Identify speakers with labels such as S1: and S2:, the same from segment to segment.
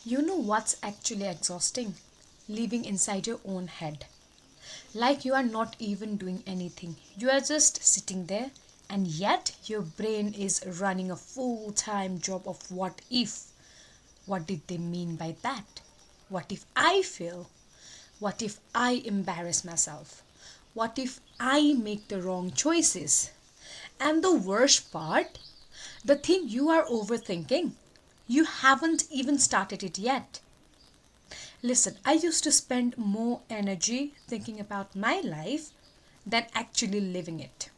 S1: You know what's actually exhausting? Living inside your own head. Like you are not even doing anything. You are just sitting there, and yet your brain is running a full time job of what if. What did they mean by that? What if I fail? What if I embarrass myself? What if I make the wrong choices? And the worst part, the thing you are overthinking, you haven't even started it yet. Listen, I used to spend more energy thinking about my life than actually living it.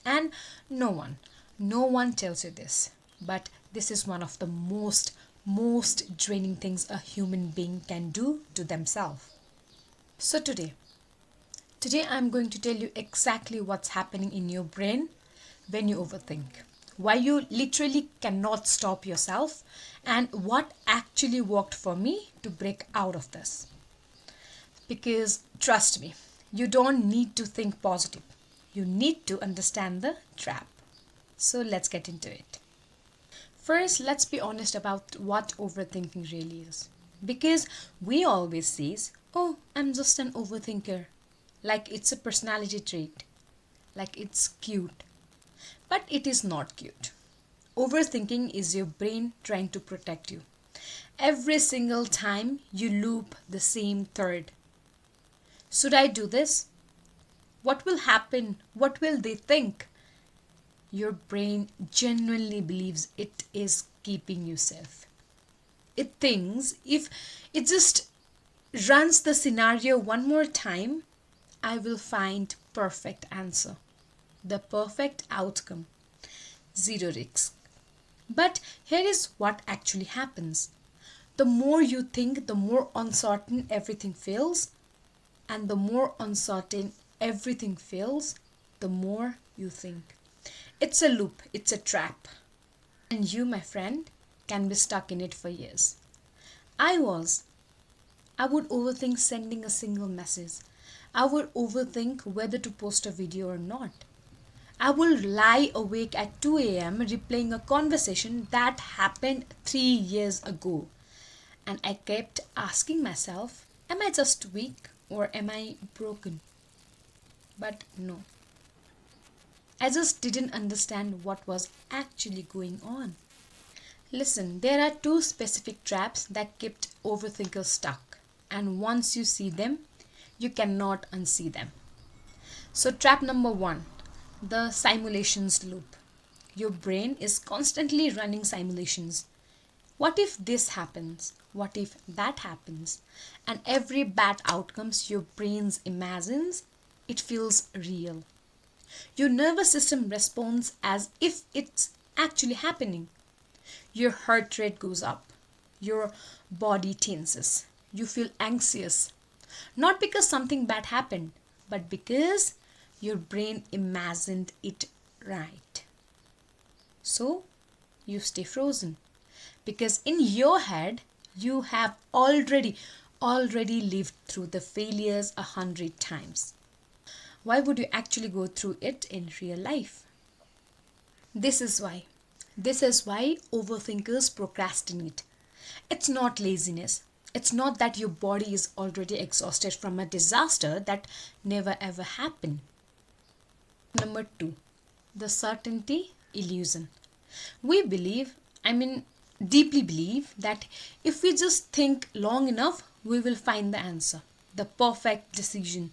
S1: And no one, no one tells you this. But this is one of the most draining things a human being can do to themselves. So today I'm going to tell you exactly what's happening in your brain when you overthink. Why you literally cannot stop yourself and what actually worked for me to break out of this. Because trust me, you don't need to think positive. You need to understand the trap. So let's get into it. First, let's be honest about what overthinking really is. Because we always say, oh, I'm just an overthinker. Like it's a personality trait. Like it's cute. But it is not cute. Overthinking is your brain trying to protect you. Every single time you loop the same thread. Should I do this? What will happen? What will they think? Your brain genuinely believes it is keeping you safe. It thinks if it just runs the scenario one more time, I will find perfect answer. The perfect outcome. Zero risk. But here is what actually happens. The more you think, the more uncertain everything feels. And the more uncertain everything feels, the more you think. It's a loop, it's a trap. And you, my friend, can be stuck in it for years. I was. I would overthink sending a single message. I would overthink whether to post a video or not. I will lie awake at 2 a.m. replaying a conversation that happened 3 years ago. And I kept asking myself, am I just weak or am I broken? But no. I just didn't understand what was actually going on. Listen, there are two specific traps that kept overthinkers stuck. And once you see them, you cannot unsee them. So, trap number one, the simulations loop. Your brain is constantly running simulations. What if this happens? What if that happens? And every bad outcomes your brain imagines, it feels real. Your nervous system responds as if it's actually happening. Your heart rate goes up. Your body tenses. You feel anxious. Not because something bad happened, but because your brain imagined it right. So you stay frozen. Because in your head, you have already lived through the failures 100 times. Why would you actually go through it in real life? This is why. This is why overthinkers procrastinate. It's not laziness. It's not that your body is already exhausted from a disaster that never ever happened. Number two, the certainty illusion. We believe, deeply believe that if we just think long enough, we will find the answer, the perfect decision,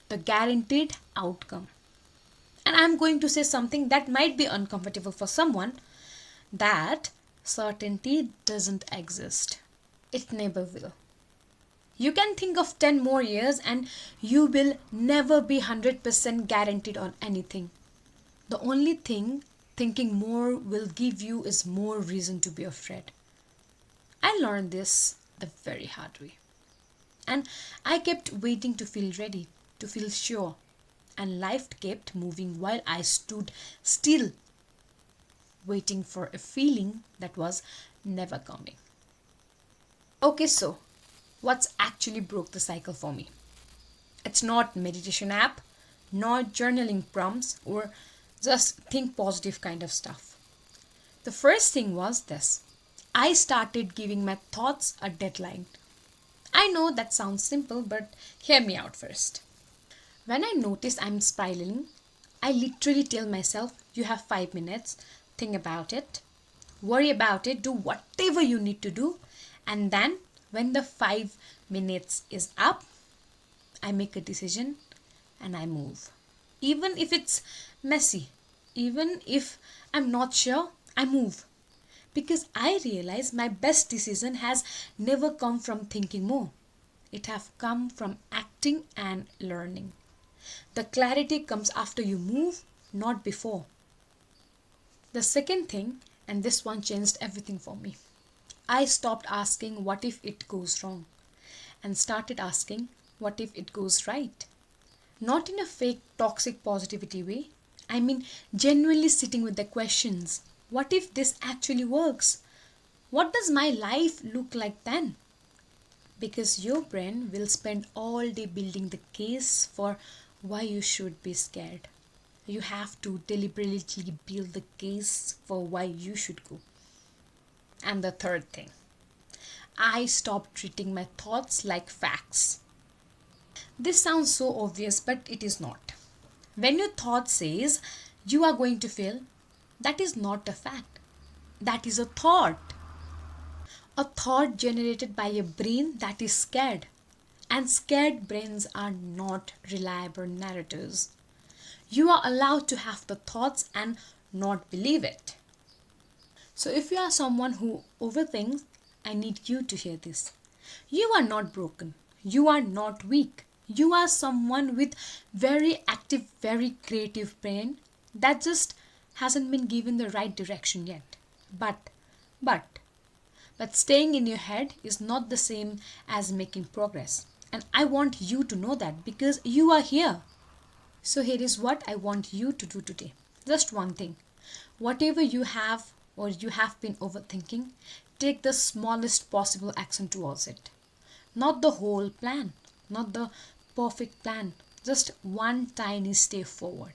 S1: the guaranteed outcome. And I'm going to say something that might be uncomfortable for someone, that certainty doesn't exist. It never will. You can think of 10 more years and you will never be 100% guaranteed on anything. The only thing thinking more will give you is more reason to be afraid. I learned this the very hard way. And I kept waiting to feel ready, to feel sure. And life kept moving while I stood still, waiting for a feeling that was never coming. Okay, so what's actually broke the cycle for me? It's not meditation app, not journaling prompts or just think positive kind of stuff. The first thing was this. I started giving my thoughts a deadline. I know that sounds simple, but hear me out first. When I notice I'm spiraling, I literally tell myself, you have 5 minutes, think about it, worry about it, do whatever you need to do, and then when the 5 minutes is up, I make a decision and I move. Even if it's messy, even if I'm not sure, I move. Because I realize my best decision has never come from thinking more. It have come from acting and learning. The clarity comes after you move, not before. The second thing, and this one changed everything for me. I stopped asking what if it goes wrong and started asking what if it goes right. Not in a fake toxic positivity way. I mean, genuinely sitting with the questions. What if this actually works? What does my life look like then? Because your brain will spend all day building the case for why you should be scared. You have to deliberately build the case for why you should go. And the third thing, I stopped treating my thoughts like facts. This sounds so obvious, but it is not. When your thought says you are going to fail, that is not a fact. That is a thought. A thought generated by a brain that is scared. And scared brains are not reliable narrators. You are allowed to have the thoughts and not believe it. So, if you are someone who overthinks, I need you to hear this. You are not broken. You are not weak. You are someone with very active, very creative brain that just hasn't been given the right direction yet. But, but, but staying in your head is not the same as making progress. And I want you to know that because you are here. So, here is what I want you to do today. Just one thing. Whatever you have or you have been overthinking, take the smallest possible action towards it. Not the whole plan, not the perfect plan, just one tiny step forward.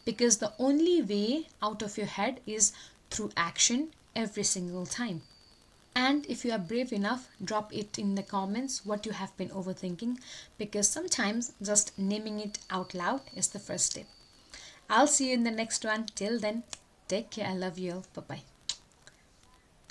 S1: Because the only way out of your head is through action every single time. And if you are brave enough, drop it in the comments what you have been overthinking because sometimes just naming it out loud is the first step. I'll see you in the next one. Till then, take care. I love you all. Bye bye.